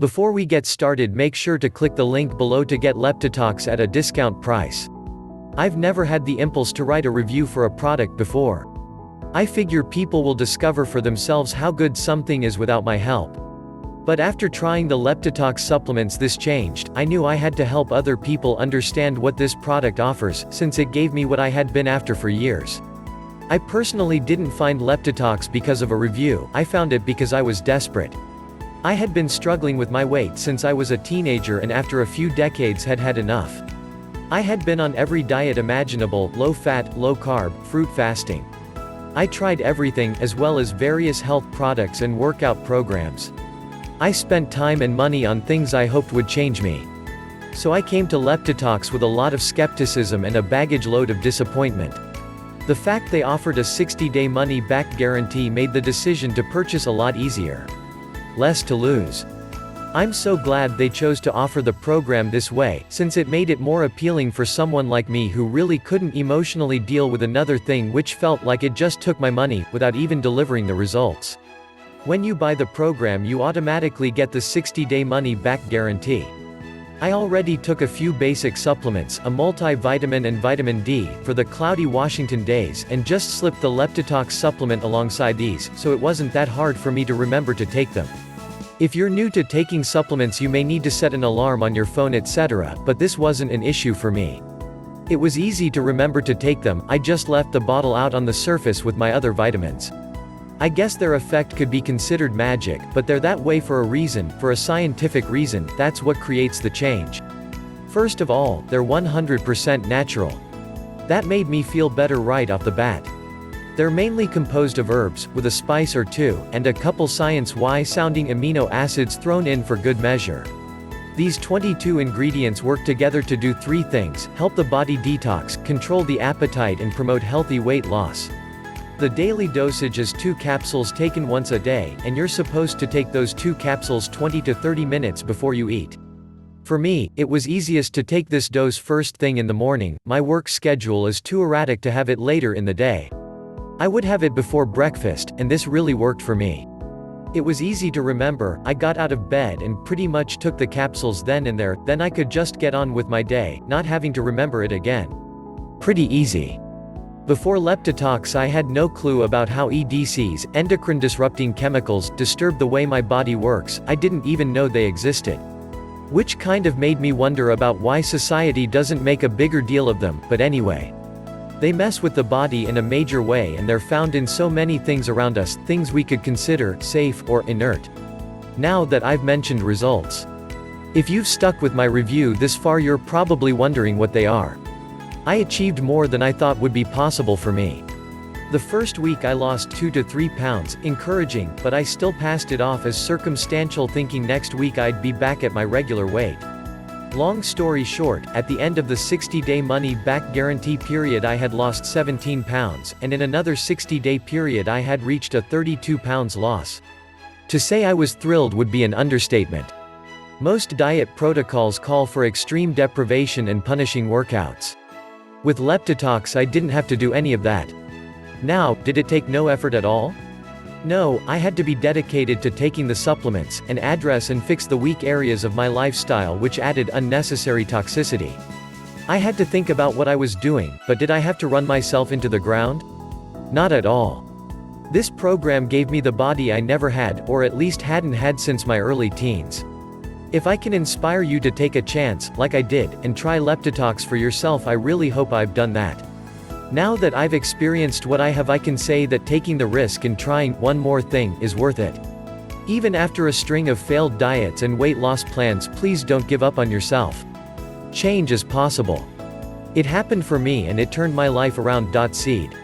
Before we get started, make sure to click the link below to get Leptitox at a discount price. I've never had the impulse to write a review for a product before. I figure people will discover for themselves how good something is without my help. But after trying the Leptitox supplements, this changed. I knew I had to help other people understand what this product offers, since it gave me what I had been after for years. I personally didn't find Leptitox because of a review, I found it because I was desperate. I had been struggling with my weight since I was a teenager, and after a few decades had had enough. I had been on every diet imaginable: low fat, low carb, fruit fasting. I tried everything, as well as various health products and workout programs. I spent time and money on things I hoped would change me. So I came to Leptitox with a lot of skepticism and a baggage load of disappointment. The fact they offered a 60-day money-back guarantee made the decision to purchase a lot easier. Less to lose. I'm so glad they chose to offer the program this way, since it made it more appealing for someone like me who really couldn't emotionally deal with another thing which felt like it just took my money, without even delivering the results. When you buy the program, you automatically get the 60-day money-back guarantee. I already took a few basic supplements, a multivitamin and vitamin D, for the cloudy Washington days, and just slipped the Leptitox supplement alongside these, so it wasn't that hard for me to remember to take them. If you're new to taking supplements, you may need to set an alarm on your phone, etc., but this wasn't an issue for me. It was easy to remember to take them. I just left the bottle out on the surface with my other vitamins. I guess their effect could be considered magic, but they're that way for a reason, for a scientific reason. That's what creates the change. First of all, they're 100% natural. That made me feel better right off the bat. They're mainly composed of herbs, with a spice or two, and a couple science-y-sounding amino acids thrown in for good measure. These 22 ingredients work together to do three things: help the body detox, control the appetite, and promote healthy weight loss. The daily dosage is 2 capsules taken once a day, and you're supposed to take those 2 capsules 20 to 30 minutes before you eat. For me, it was easiest to take this dose first thing in the morning. My work schedule is too erratic to have it later in the day. I would have it before breakfast, and this really worked for me. It was easy to remember. I got out of bed and pretty much took the capsules then and there, then I could just get on with my day, not having to remember it again. Pretty easy. Before Leptitox, I had no clue about how EDCs, endocrine-disrupting chemicals, disturb the way my body works. I didn't even know they existed. Which kind of made me wonder about why society doesn't make a bigger deal of them, but anyway. They mess with the body in a major way, and they're found in so many things around us, things we could consider safe or inert. Now that I've mentioned results, if you've stuck with my review this far, you're probably wondering what they are. I achieved more than I thought would be possible for me. The first week I lost 2 to 3 pounds, encouraging, but I still passed it off as circumstantial, thinking next week I'd be back at my regular weight. Long story short, at the end of the 60-day money-back guarantee period, I had lost 17 pounds, and in another 60-day period I had reached a 32 pounds loss. To say I was thrilled would be an understatement. Most diet protocols call for extreme deprivation and punishing workouts. With Leptitox, I didn't have to do any of that. Now, did it take no effort at all? No, I had to be dedicated to taking the supplements, and address and fix the weak areas of my lifestyle which added unnecessary toxicity. I had to think about what I was doing, but did I have to run myself into the ground? Not at all. This program gave me the body I never had, or at least hadn't had since my early teens. If I can inspire you to take a chance, like I did, and try Leptitox for yourself, I really hope I've done that. Now that I've experienced what I have, I can say that taking the risk and trying one more thing is worth it. Even after a string of failed diets and weight loss plans, please don't give up on yourself. Change is possible. It happened for me, and it turned my life around. Seed.